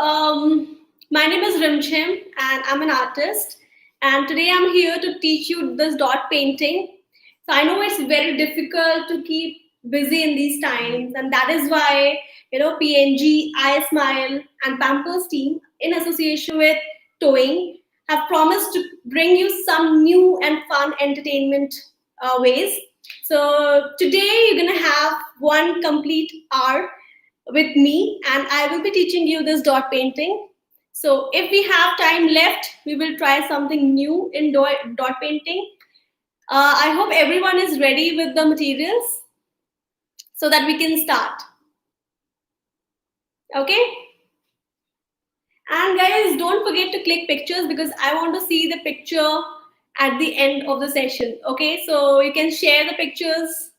My name is Rimchim and I'm an artist. And today I'm here to teach you this dot painting. So I know it's very difficult to keep busy in these times, and that is why PNG, iSmile, and Pampers team, in association with Towing, have promised to bring you some new and fun entertainment ways. So today you're gonna have one complete hour with me, and I will be teaching you this dot painting. So if we have time left, we will try something new in dot painting. I hope everyone is ready with the materials so that we can start. Okay? And guys, don't forget to click pictures because I want to see the picture at the end of the session. Okay? So you can share the pictures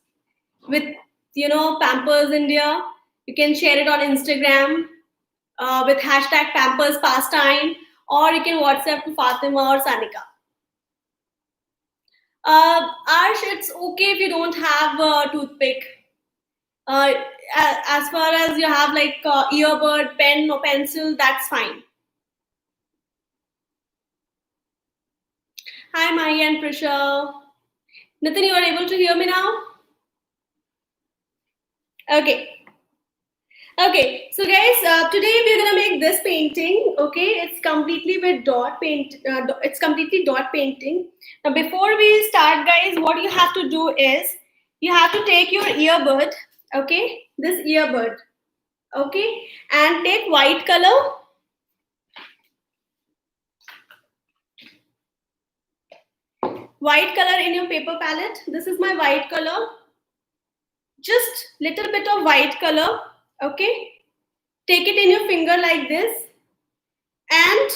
with, Pampers India. You can share it on Instagram with hashtag Pampers Pastime, or you can WhatsApp to Fatima or Sanika. Arsh, it's okay if you don't have a toothpick. As far as you have like earbud, pen or pencil, that's fine. Hi, Mahi and Prisha. Nitin, you are able to hear me now? Okay. Okay, so guys, today we're gonna make this painting. Okay, it's completely with dot paint. It's completely dot painting. Now, before we start, guys, what you have to do is you have to take your earbud. Okay, this earbud. Okay, and take white color. White color in your paper palette. This is my white color. Just little bit of white color. Okay, take it in your finger like this and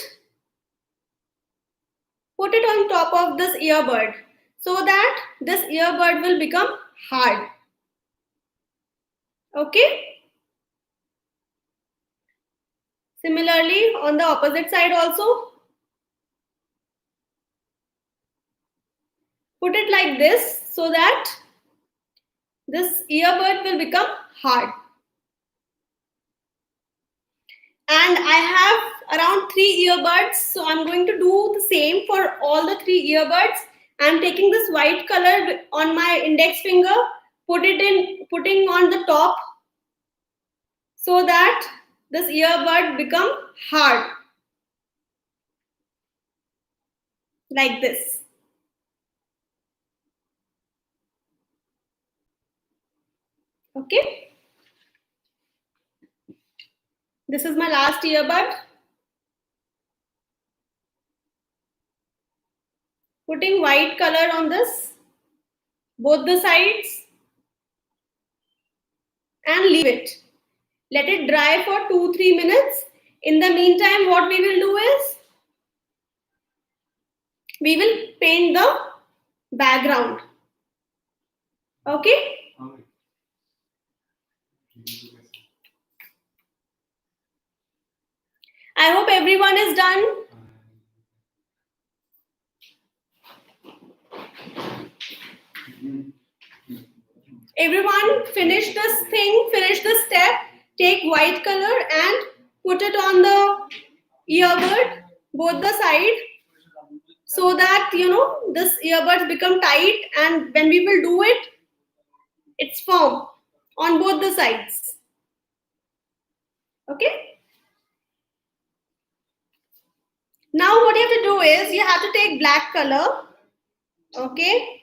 put it on top of this earbud so that this earbud will become hard. Okay. Similarly, on the opposite side also, put it like this so that this earbud will become hard. And I have around 3 earbuds, so I'm going to do the same for all the 3 earbuds. I'm taking this white color on my index finger, putting on the top so that this earbud become hard like this. Okay. This is my last earbud. Putting white color on this, both the sides, and leave it. Let it dry for 2-3 minutes. In the meantime, what we will do is we will paint the background. Okay? I hope everyone is done. Everyone finish this thing, finish this step. Take white color and put it on the earbud, both the side, so that this earbuds become tight, and when we will do it, it's firm on both the sides. Okay? Now what you have to do is you have to take black color. Okay?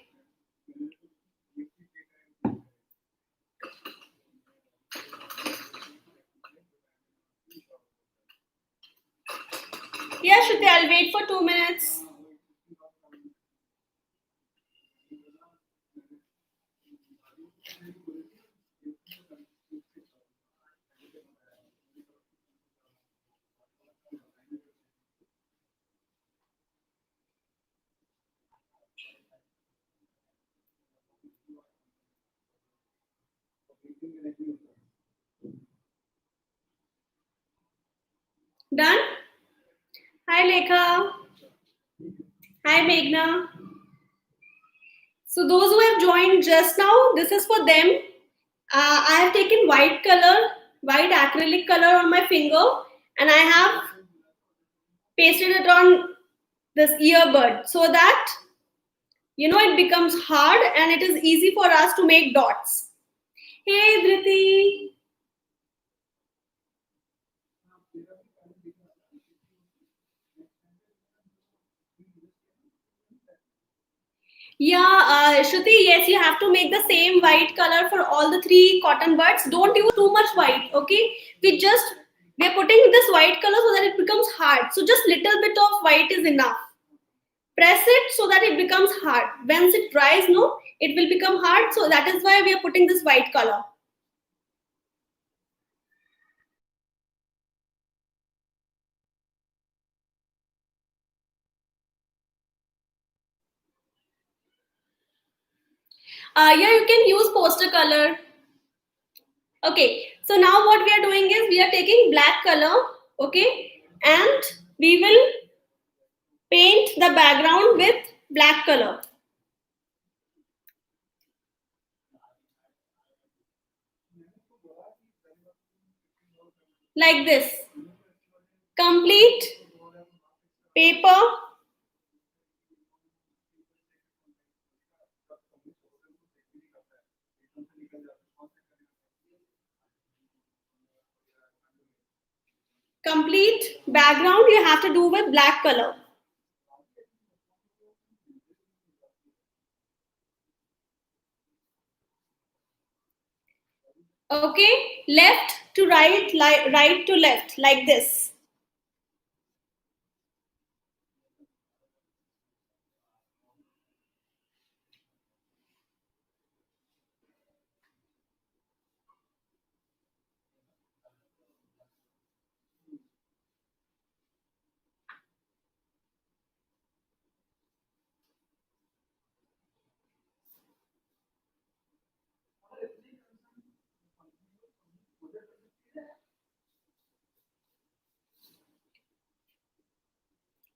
Yeah, Shruti, I'll wait for 2 minutes. Done? Hi, Lekha. Hi, Meghna. So those who have joined just now, this is for them. I have taken white color, white acrylic color on my finger, and I have pasted it on this earbud so that it becomes hard and it is easy for us to make dots. Hey Dhriti. Yeah, Shruti, yes, you have to make the same white color for all the three cotton buds. Don't use too much white, okay? We're putting this white color so that it becomes hard. So just little bit of white is enough. Press it so that it becomes hard. Once it dries, no, it will become hard. So that is why we are putting this white color. Yeah, you can use poster color. Okay, so now what we are doing is we are taking black color, okay, and we will paint the background with black color like this. Complete paper, complete background you have to do with black color. Okay, left to right, right to left, like this.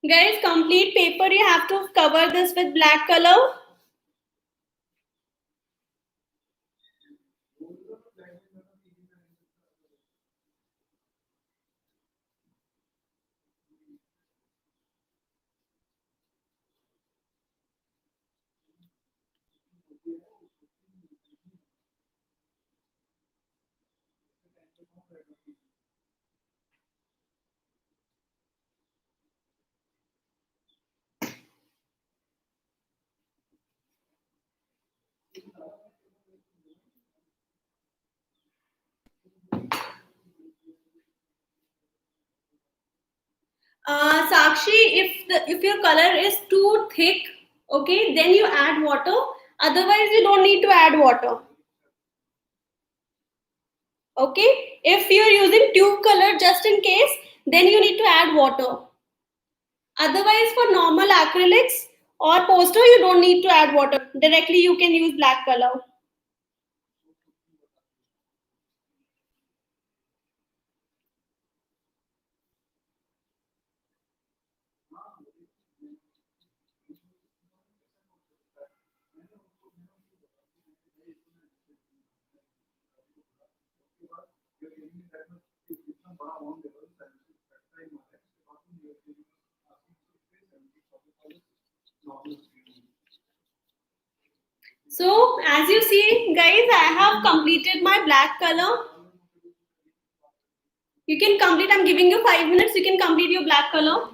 Guys, complete paper you have to cover this with black color. Sakshi, if your color is too thick, okay, then you add water. Otherwise, you don't need to add water. Okay, if you're using tube color just in case, then you need to add water. Otherwise, for normal acrylics or poster, you don't need to add water. Directly, you can use black color. So, as you see, guys, I have completed my black color. You can complete, I'm giving you 5 minutes, you can complete your black color.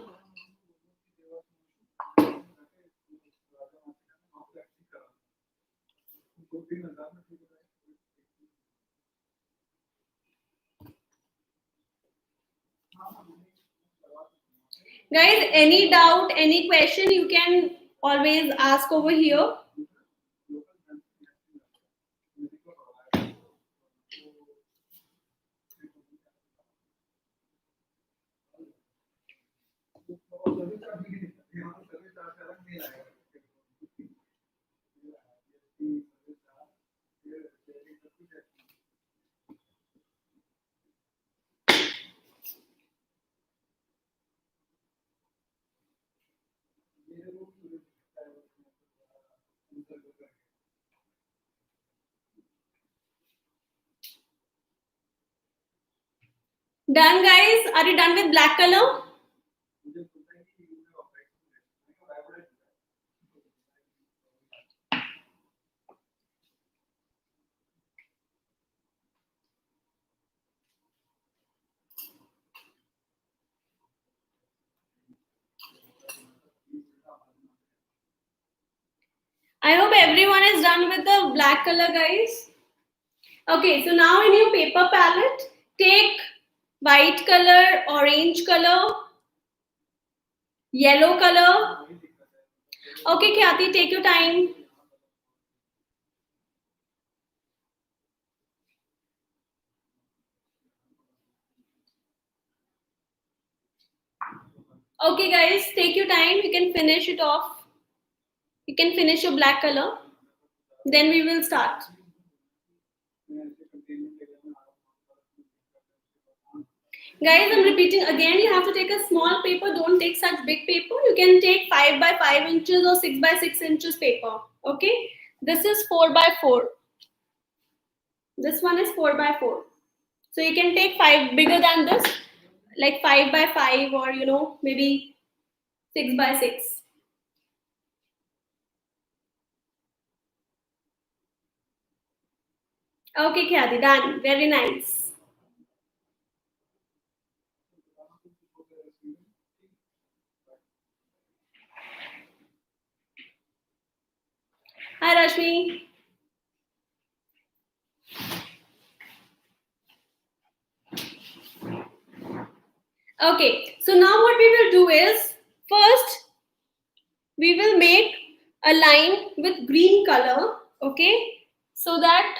Guys, any doubt, any question, you can always ask over here. Done, guys? Are you done with black color? I hope everyone is done with the black color, guys. Okay, so now in your paper palette, take white color, orange color, yellow color. Okay, Khyati, take your time. Okay, guys, take your time. You can finish it off. You can finish your black color. Then we will start. Guys, I'm repeating again. You have to take a small paper. Don't take such big paper. You can take 5 by 5 inches or 6 by 6 inches paper. Okay. This is 4 by 4. This one is 4 by 4. So you can take 5 bigger than this, like 5 by 5 or, maybe 6 by 6. Okay, Khyati, done. Very nice. Hi, Rashmi. Okay, so now what we will do is, first we will make a line with green color, okay? So that,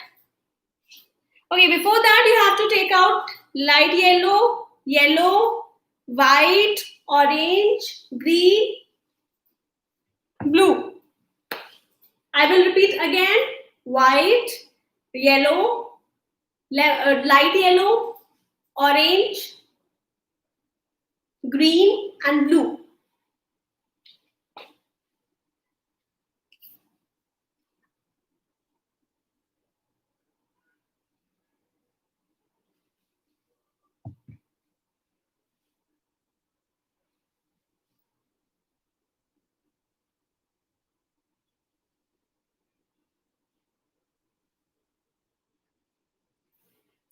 okay, before that you have to take out light yellow, yellow, white, orange, green, blue. I will repeat again: white, yellow, light yellow, orange, green, and blue.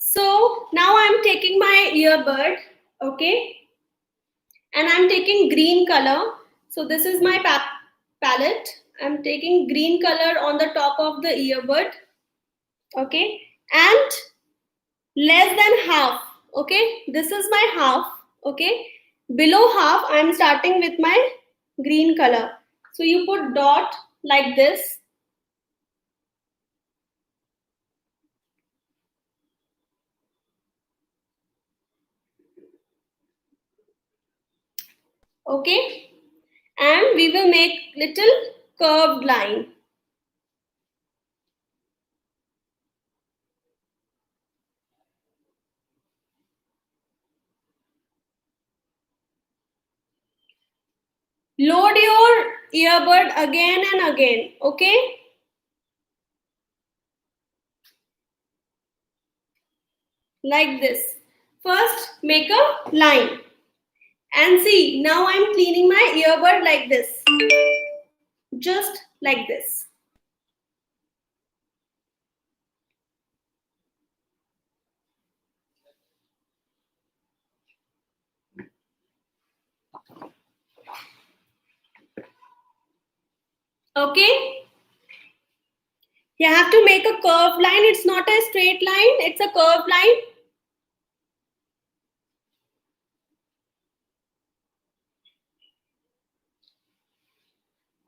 So now I'm taking my earbud, okay, and I'm taking green color. So this is my palette. I'm taking green color on the top of the earbud, okay, and less than half, okay. This is my half, okay. Below half, I'm starting with my green color. So you put dot like this. Okay, and we will make little curved line. Load your earbud again and again, okay? Like this. First, make a line. And see, now I'm cleaning my earbud like this. Just like this. Okay? You have to make a curved line. It's not a straight line, it's a curved line.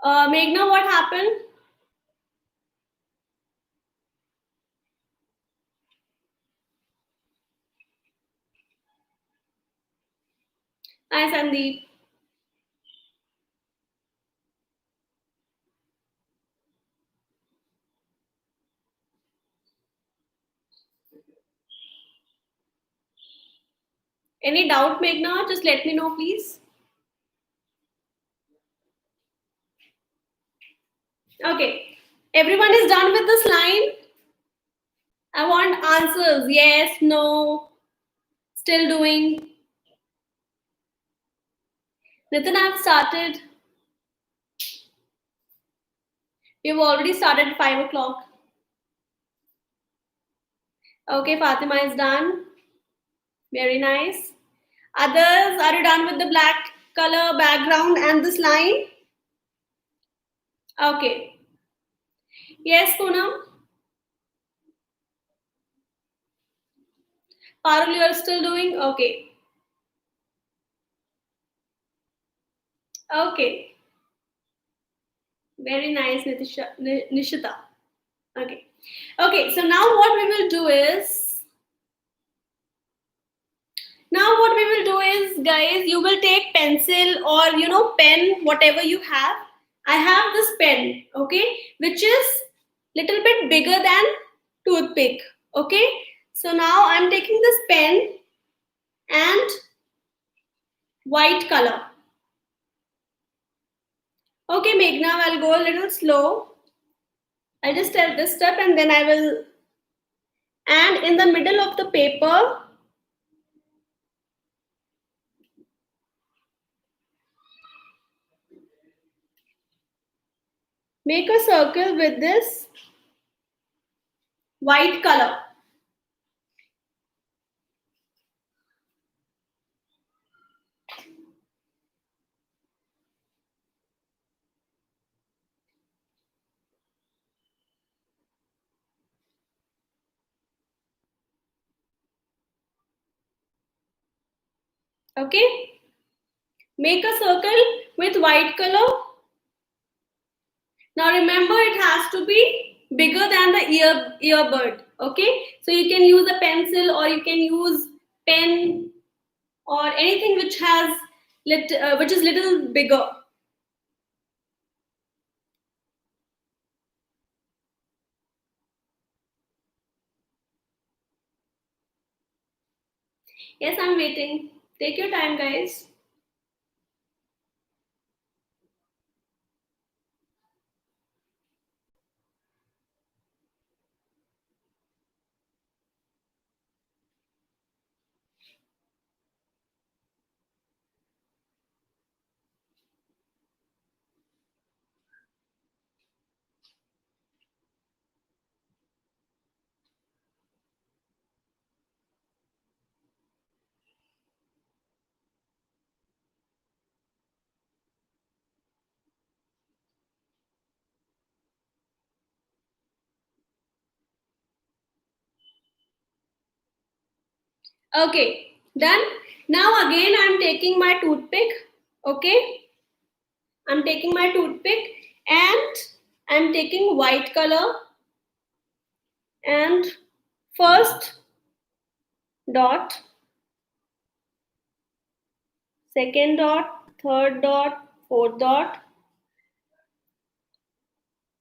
Meghna, what happened? Hi, Sandeep. Any doubt, Meghna? Just let me know, please. Okay. Everyone is done with this line? I want answers. Yes, no. Still doing? Nitin, I've started. We've already started at 5 o'clock. Okay, Fatima is done. Very nice. Others, are you done with the black color background and this line? Okay. Yes, Poonam? Parul, you are still doing? Okay. Okay. Very nice, Nishita. Okay. Okay, so now what we will do is, guys, you will take pencil or, pen, whatever you have. I have this pen, okay, which is little bit bigger than toothpick, okay. So now I'm taking this pen and white color. Okay, Meghna, I'll go a little slow. I'll just tell this step and then I will, and in the middle of the paper, make a circle with this white color. Okay, make a circle with white color. Now remember, it has to be bigger than the earbud. Okay, so you can use a pencil or you can use pen or anything which has which is little bigger. Yes, I'm waiting. Take your time, guys. Okay, done. Now again, I'm taking my toothpick. Okay, I'm taking my toothpick and I'm taking white color and first dot, second dot, third dot, fourth dot,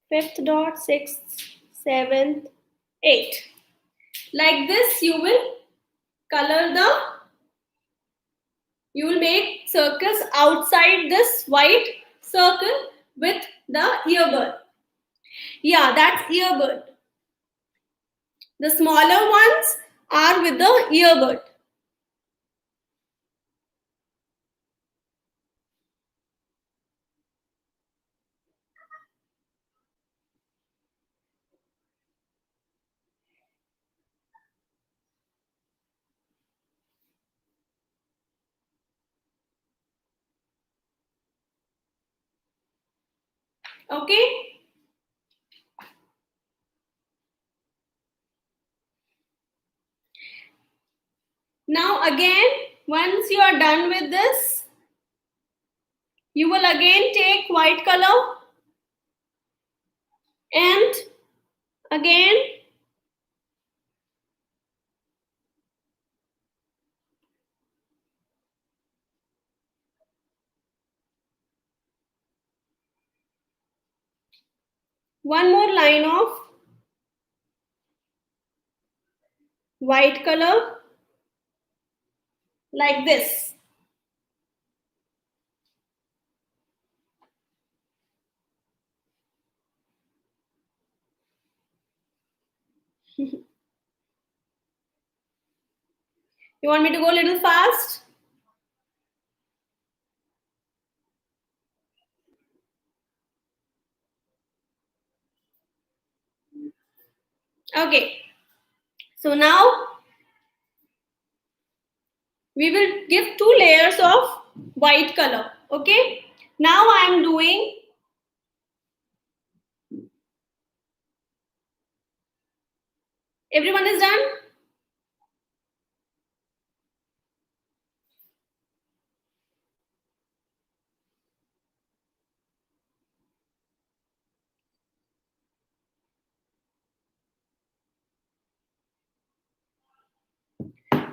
fifth dot, sixth, seventh, eighth. Like this, color the, you will make circles outside this white circle with the earbud. Yeah, that's earbud. The smaller ones are with the earbud. Okay? Now again, once you are done with this, you will again take white color and again one more line of white color like this. You want me to go a little fast? Okay. So now we will give two layers of white color. Okay. Now I am doing, everyone is done?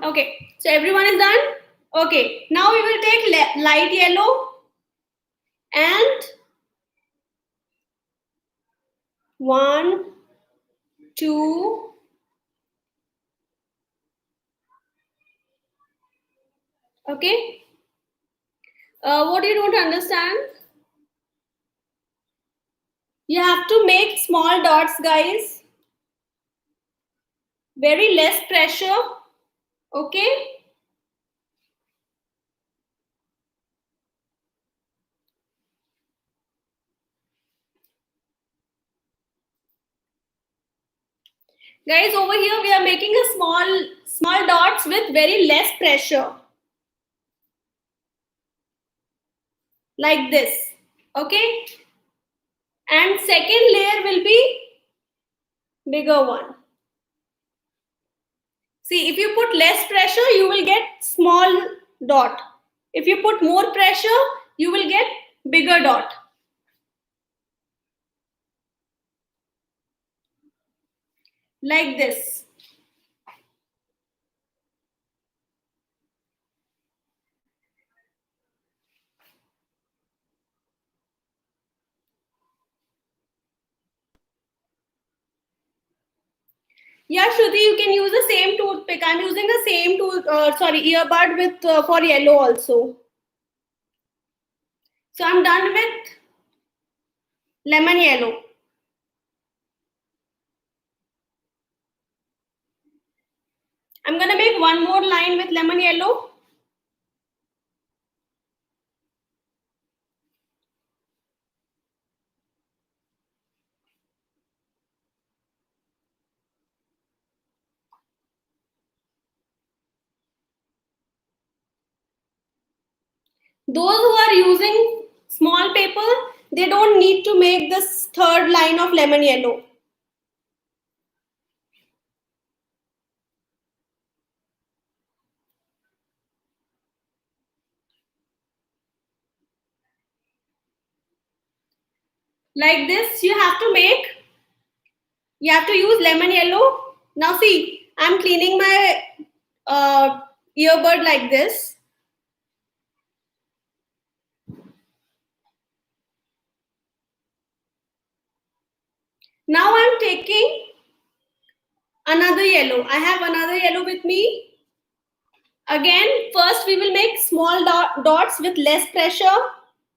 Okay. So everyone is done? Okay. Now we will take light yellow and one, two, okay. What do you don't understand? You have to make small dots, guys. Very less pressure. Okay. Guys, over here we are making a small dots with very less pressure. Like this. Okay. And second layer will be bigger one. See, if you put less pressure, you will get small dot. If you put more pressure, you will get bigger dot. Like this. Yeah, Shruti, you can use the same toothpick. I'm using the same earbud with for yellow also. So I'm done with lemon yellow. I'm gonna make one more line with lemon yellow. Those who are using small paper, they don't need to make this third line of lemon yellow. Like this, you have to use lemon yellow. Now see, I'm cleaning my earbud like this. Now I'm taking another yellow. I have another yellow with me. Again, first we will make small dots with less pressure.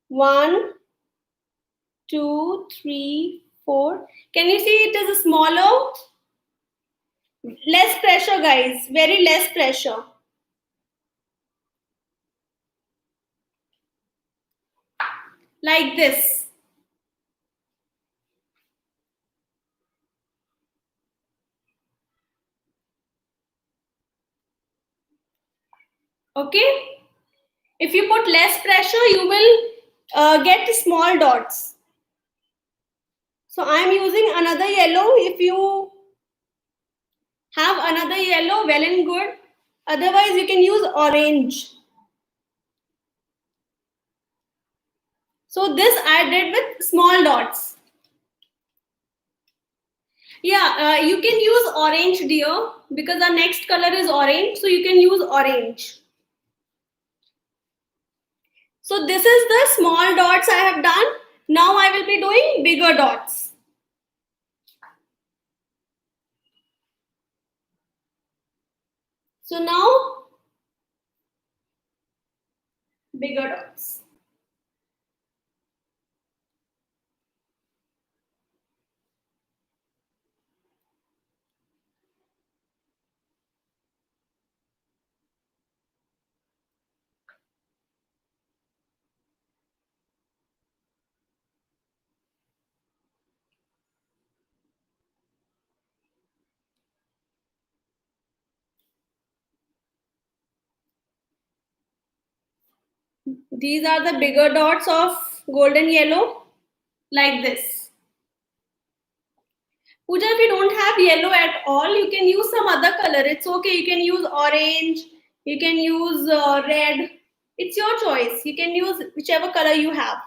One, two, three, four. Can you see it is a smaller? Less pressure, guys. Very less pressure. Like this. Okay? If you put less pressure, you will get small dots. So I'm using another yellow. If you have another yellow, well and good. Otherwise, you can use orange. So this I did with small dots. Yeah, you can use orange, dear, because our next color is orange. So you can use orange. So this is the small dots I have done. Now I will be doing bigger dots. So now bigger dots. These are the bigger dots of golden yellow, like this. Pooja, if you don't have yellow at all, you can use some other color. It's okay. You can use orange. You can use red. It's your choice. You can use whichever color you have.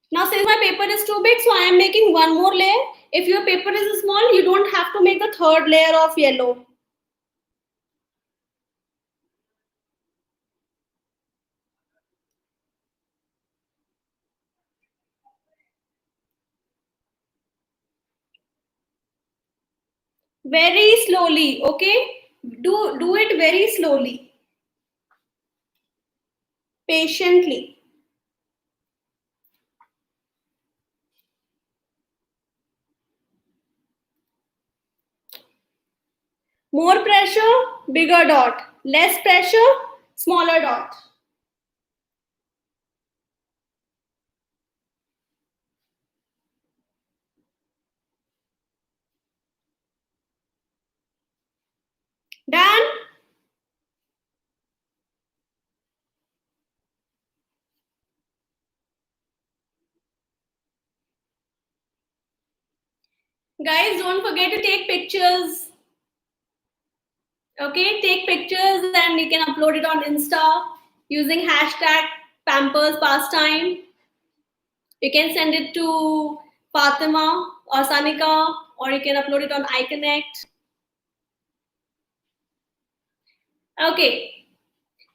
Now, since my paper is too big, so I am making one more layer. If your paper is small, you don't have to make the third layer of yellow. Very slowly, okay? Do it very slowly, patiently. More pressure, bigger dot. Less pressure, smaller dot. Done? Guys, don't forget to take pictures. Okay, take pictures and you can upload it on Insta using hashtag Pampers Pastime. You can send it to Fatima or Sanika, or you can upload it on iConnect. Okay,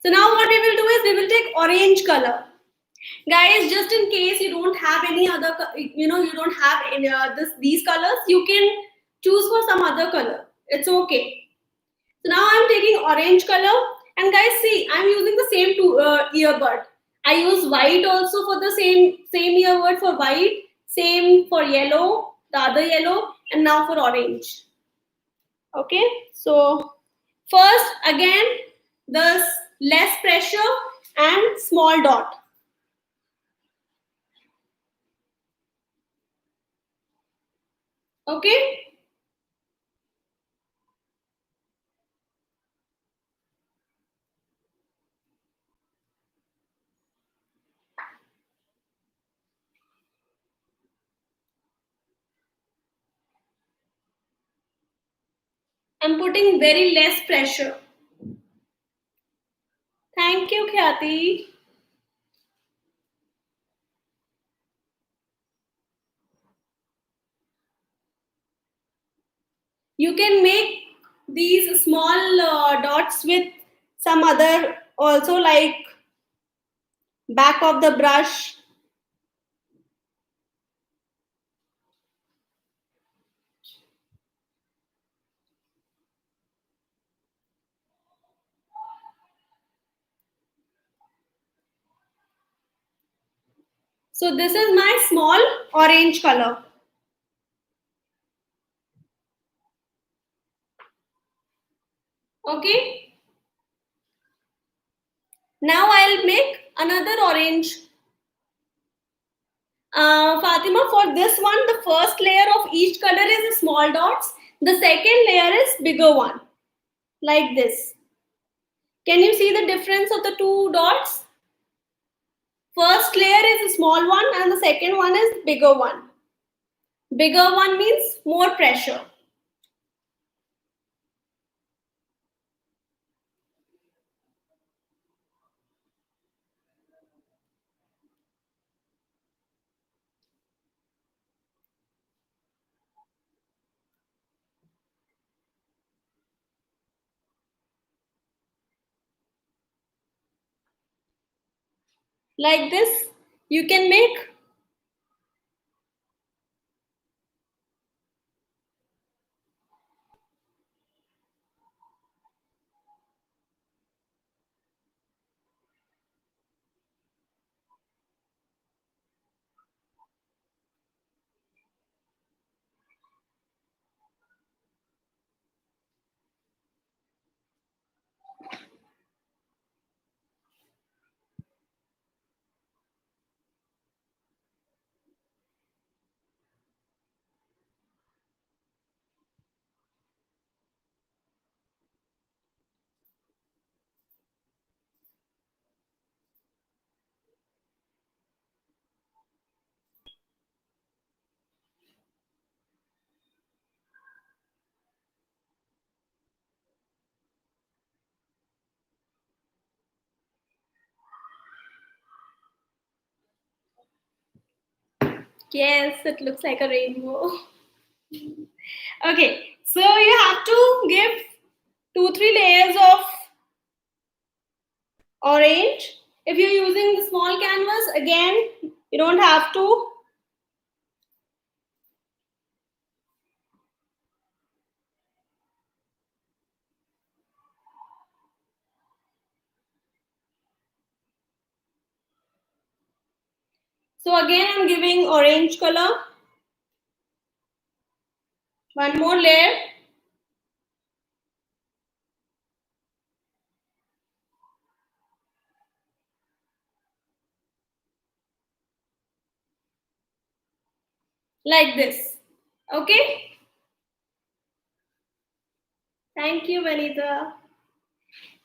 so now what we will do is we will take orange color. Guys, just in case you don't have any other, you don't have any, these colors, you can choose for some other color. It's okay. So now I'm taking orange color, and guys, see, I'm using the same earbud. I use white also for the same earbud for white, same for yellow, the other yellow, and now for orange. Okay, so first again, the less pressure and small dot. Okay, I'm putting very less pressure. Thank you, Khyati. You can make these small dots with some other also, like back of the brush. So this is my small orange color. Okay. Now I'll make another orange. Fatima, for this one, the first layer of each color is small dots. The second layer is bigger one, like this. Can you see the difference of the two dots? First layer is a small one and the second one is bigger one. Bigger one means more pressure. Like this, you can make. Yes, it looks like a rainbow. Okay, so you have to give 2-3 layers of orange. If you're using the small canvas, again, you don't have to. So again, I'm giving orange color. One more layer. Like this. Okay? Thank you, Vanita.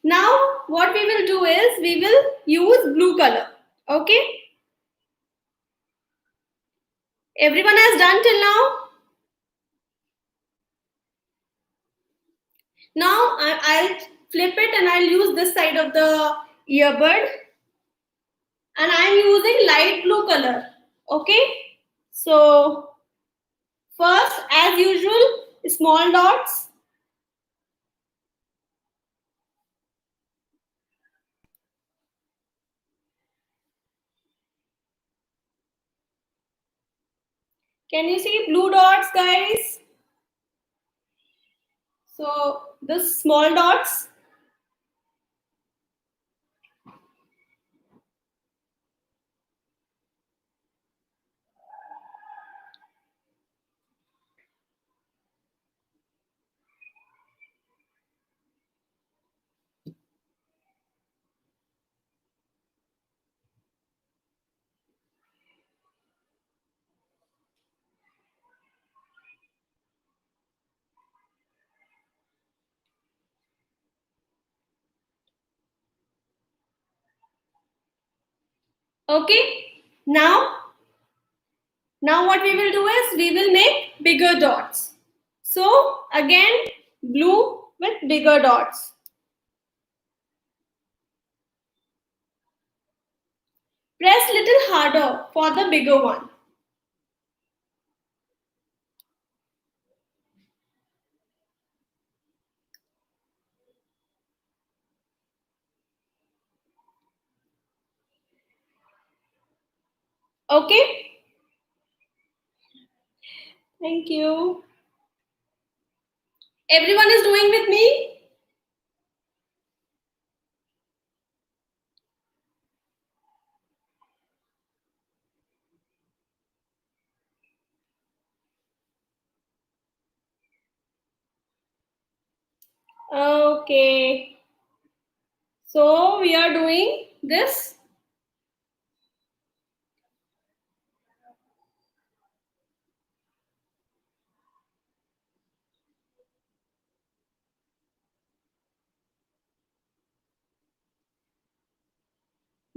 Now, what we will do is we will use blue color. Okay? Everyone has done till now? Now, I'll flip it and I'll use this side of the earbud. And I'm using light blue color. Okay? So, first, as usual, small dots. Can you see blue dots, guys? So, this small dots. Okay? Now what we will do is we will make bigger dots. So, again, blue with bigger dots. Press little harder for the bigger one. Okay? Thank you. Everyone is doing with me? Okay. So, we are doing this.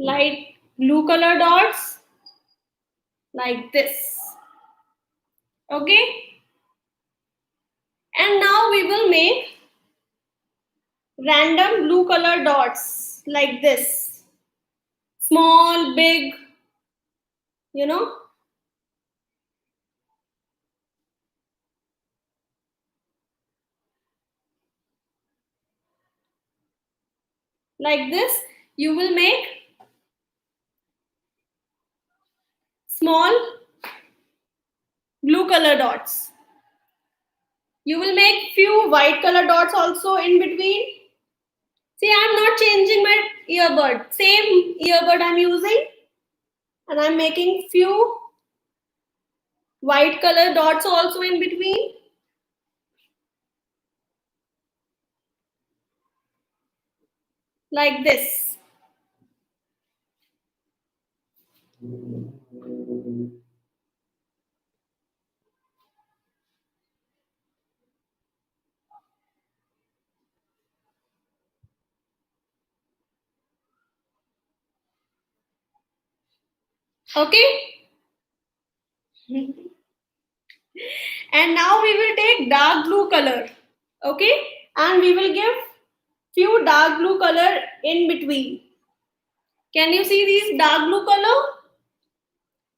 Light blue color dots like this. Okay? And now we will make random blue color dots like this. Small, big, you know, like this. You will make small blue color dots. You will make few white color dots also in between. See, I'm not changing my earbud. Same earbud I'm using. And I'm making few white color dots also in between. Like this. Okay? And now we will take dark blue color. Okay? And we will give few dark blue color in between. Can you see these dark blue color?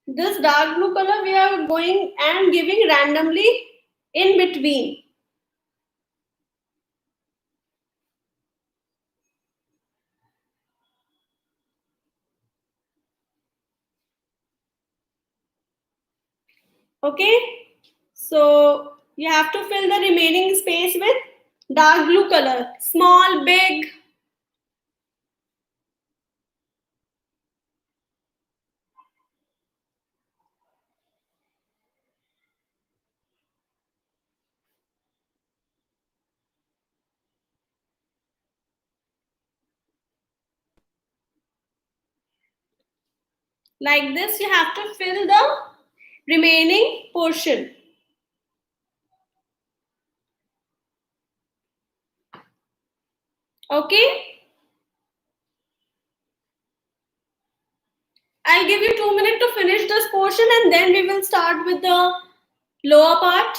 This dark blue color we are going and giving randomly in between. Okay, so you have to fill the remaining space with dark blue color, small, big. Like this, you have to fill the remaining portion. Okay, I'll give you 2 minutes to finish this portion and then we will start with the lower part.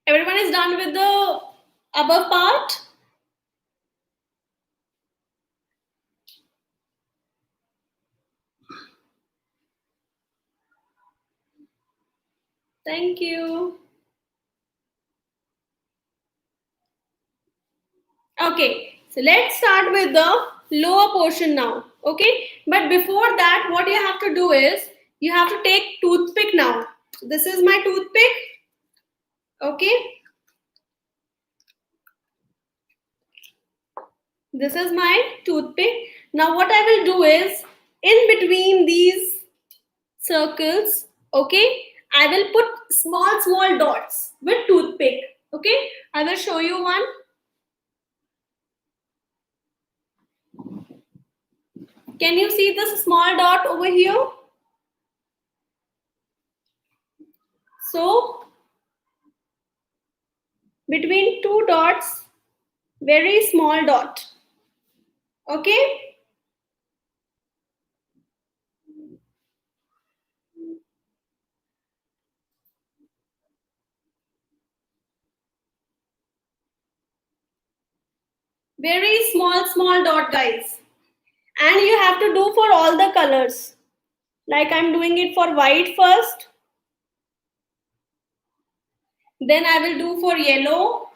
Everyone is done with the above part? Thank you. Okay, so let's start with the lower portion now. Okay, but before that, what you have to do is you have to take toothpick now. This is my toothpick. Okay, this is my toothpick. Now, what I will do is in between these circles, okay, I will put small dots with toothpick. Okay, I will show you one. Can you see this small dot over here? So, between two dots, very small dot. Okay, very small dot, guys. And you have to do for all the colors. Like I'm doing it for white first, then I will do for yellow.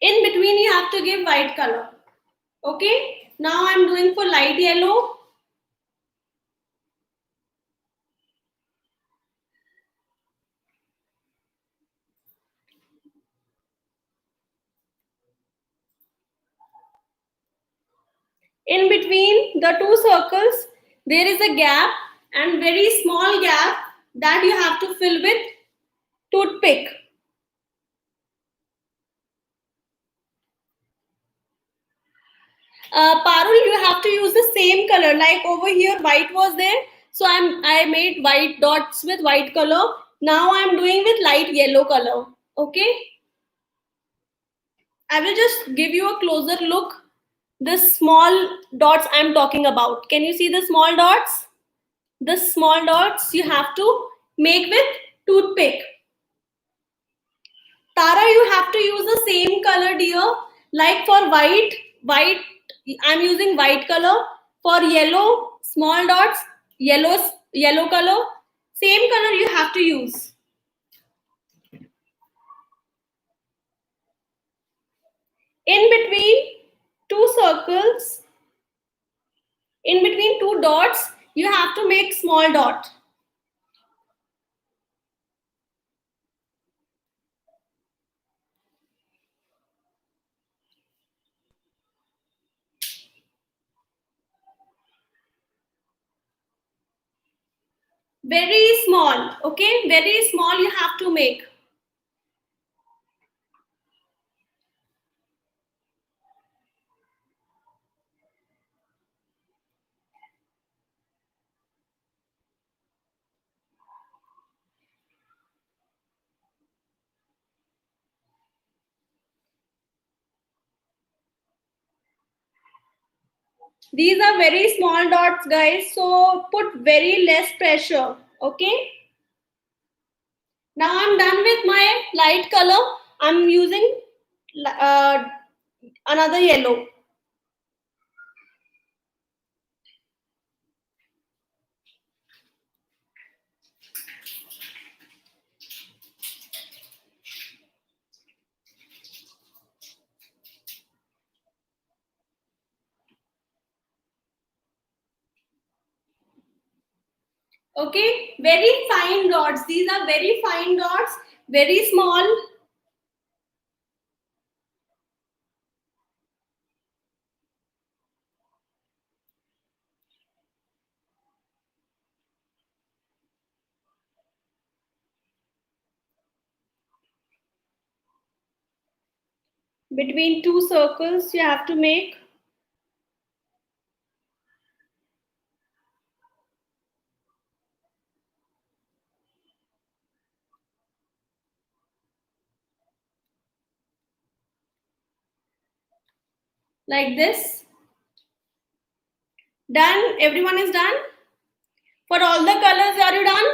In between, you have to give white color. Okay, now I'm doing for light yellow. In between the two circles, there is a gap and very small gap that you have to fill with toothpick. Parul, you have to use the same color. Like over here, white was there, so I made white dots with white color. Now I'm doing with light yellow color. Okay, I will just give you a closer look. The small dots I'm talking about. Can you see the small dots? The small dots you have to make with toothpick. Tara, you have to use the same color, dear. Like for white, I'm using white color. For yellow, small dots, yellow color. Same color you have to use. In between two circles, in between two dots, you have to make small dot. Very small, okay? Very small you have to make. These are very small dots, guys, so put very less pressure. Okay. Now I'm done with my light color. I'm using uh, another yellow. Okay, very fine dots. These are very fine dots, very small. Between two circles, you have to make. Like this. Done. Everyone is done. For all the colors, are you done?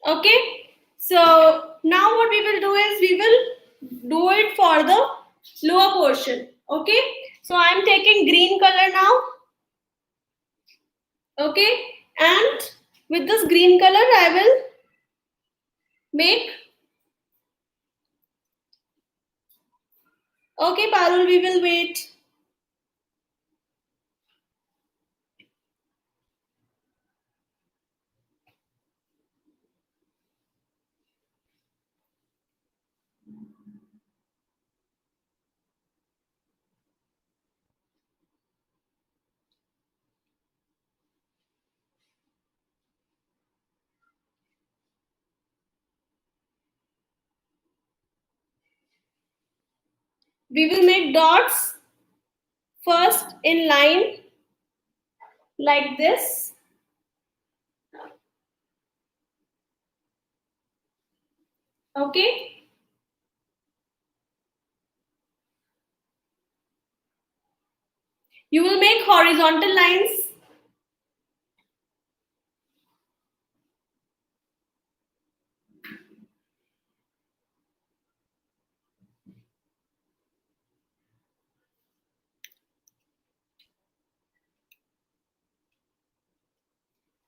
Okay. So now what we will do is we will do it for the lower portion. Okay. So I'm taking green color now. Okay. And with this green color, I will make. Okay, Parul, we will wait. We will make dots first in line like this. Okay. You will make horizontal lines.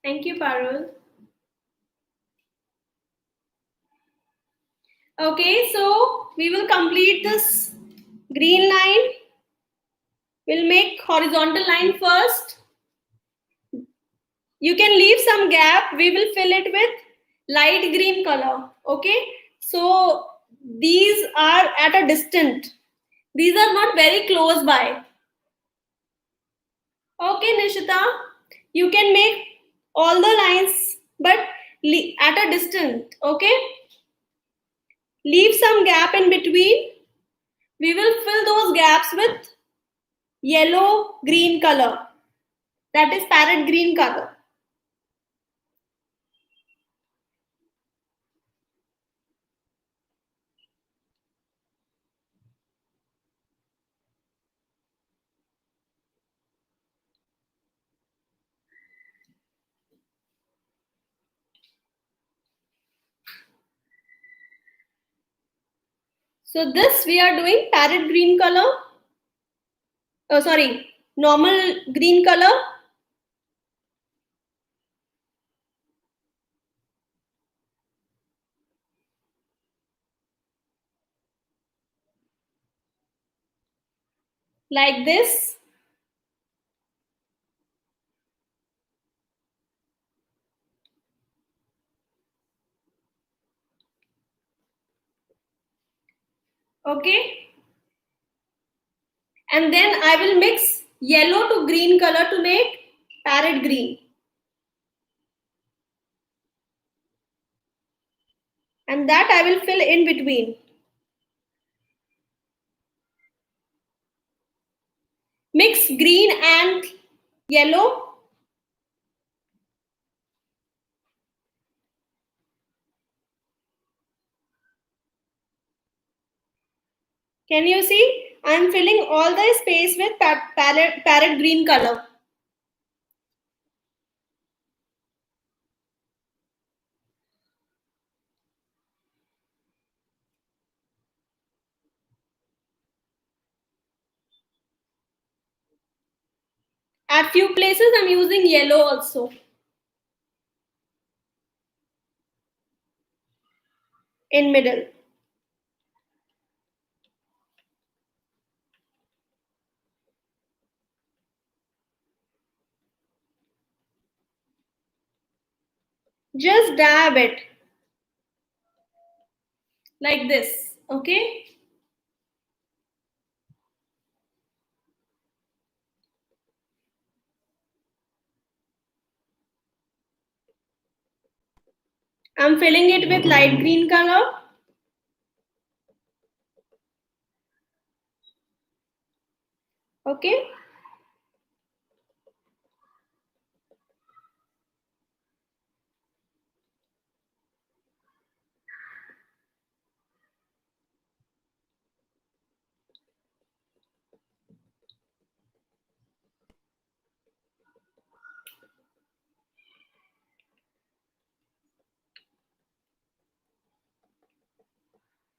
Thank you, Parul. Okay, so we will complete this green line. We'll make horizontal line first. You can leave some gap. We will fill it with light green color. Okay, so these are at a distance. These are not very close by. Okay, Nishita, you can make all the lines, but at a distance. Okay, leave some gap in between. We will fill those gaps with yellow green color. That is parrot green color. So this we are doing parrot green color. Oh, sorry, normal green color. Like this. Okay. And then I will mix yellow to green color to make parrot green. And that I will fill in between. green and yellow. Can you see? I'm filling all the space with parrot green color. At few places, I'm using yellow also in middle. Just dab it like this, okay? I'm filling it with light green color. Okay?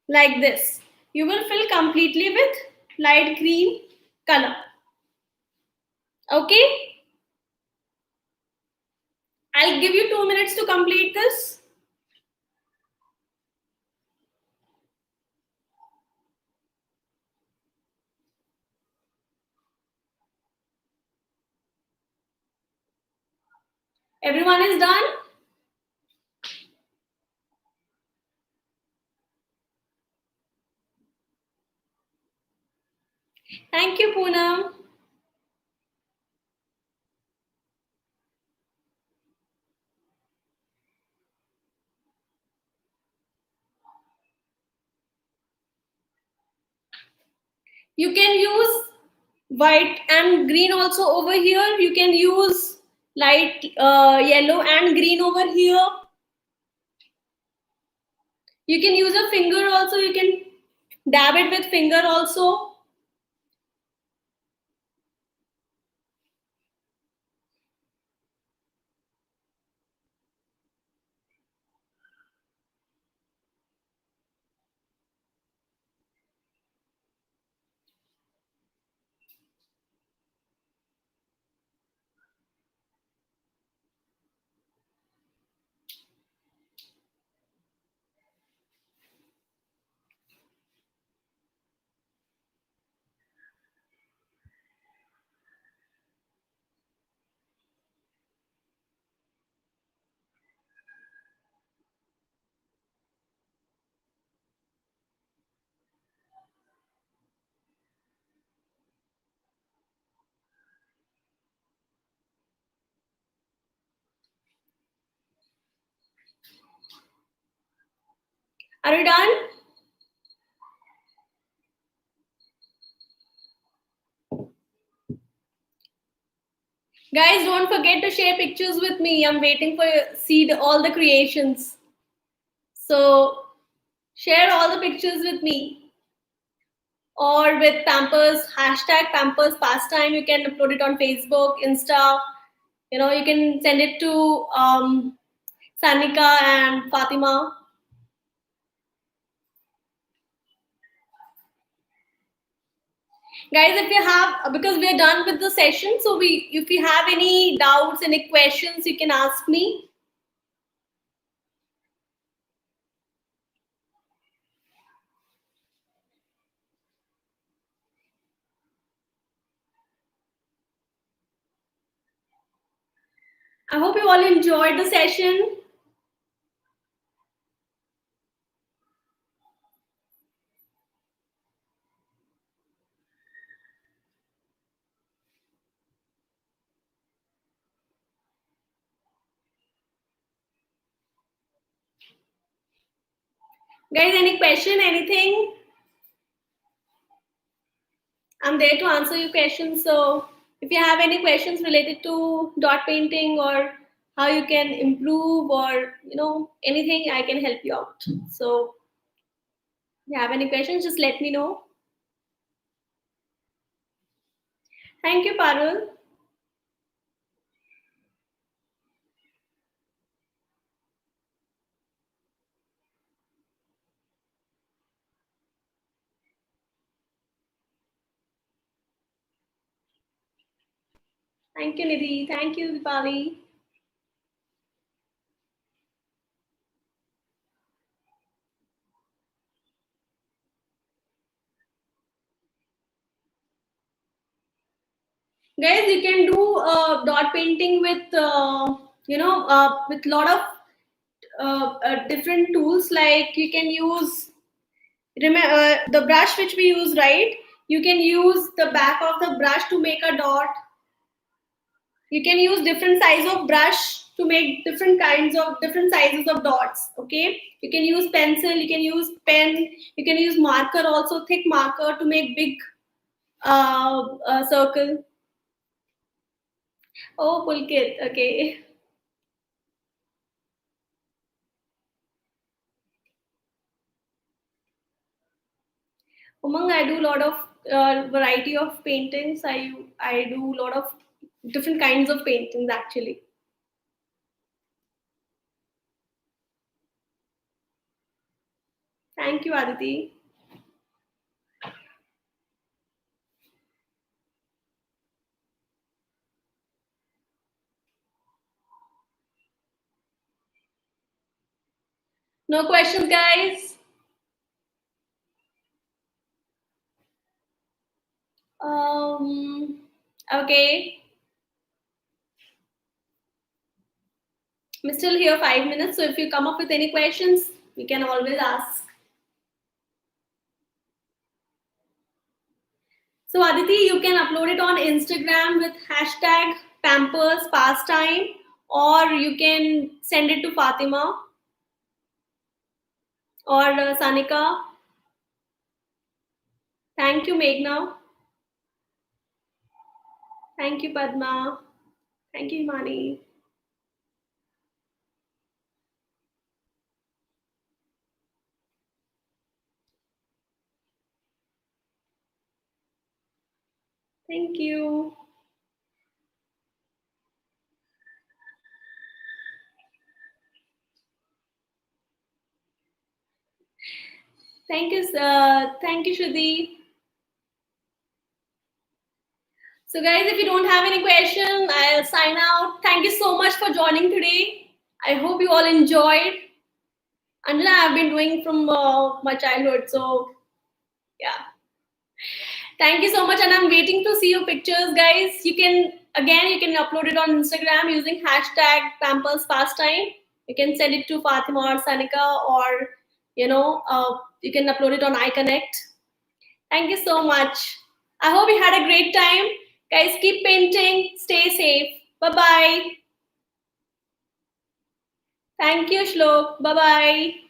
Like this. You will fill completely with light green color. Okay? I'll give you 2 minutes to complete this. Everyone is done? Thank you, Poonam. You can use white and green also over here. You can use light yellow and green over here. You can use a finger also. You can dab it with finger also. Are you done? Guys, don't forget to share pictures with me. I'm waiting for see all the creations. So share all the pictures with me. Or with Pampers, hashtag Pampers Pastime. You can upload it on Facebook, Insta. You can send it to Sanika and Fatima. Guys, if you have, because we're done with the session, so if you have any doubts, any questions, you can ask me. I hope you all enjoyed the session. Guys, any question, anything? I'm there to answer your questions. So If you have any questions related to dot painting or how you can improve or anything, I can help you out. So if you have any questions, just let me know. Thank you, Parul. Thank you, Nidhi. Thank you, Dipali. Guys, you can do dot painting with with lot of different tools. Like you can use the brush which we use, right? You can use the back of the brush to make a dot. You can use different size of brush to make different sizes of dots. Okay, you can use pencil, you can use pen, you can use marker also, thick marker to make big circle. Oh, Pulkit. Okay. Umang, I do a lot of variety of paintings. I do a lot of different kinds of paintings actually. Thank you, Aditi. No questions, guys. Okay. I'm still here 5 minutes, so if you come up with any questions, you can always ask. So Aditi, you can upload it on Instagram with hashtag Pampers Pastime, or you can send it to Fatima or Sanika. Thank you, Meghna. Thank you, Padma. Thank you, Himani. Thank you. Thank you, Shruti. So, guys, if you don't have any question, I'll sign out. Thank you so much for joining today. I hope you all enjoyed. Anjana, I've been doing from my childhood, so yeah. Thank you so much, and I'm waiting to see your pictures, guys. You can upload it on Instagram using hashtag Pampers Pastime. You can send it to Fatima or Sanika, or you can upload it on iConnect. Thank you so much. I hope you had a great time. Guys, keep painting. Stay safe. Bye bye. Thank you, Shlok. Bye bye.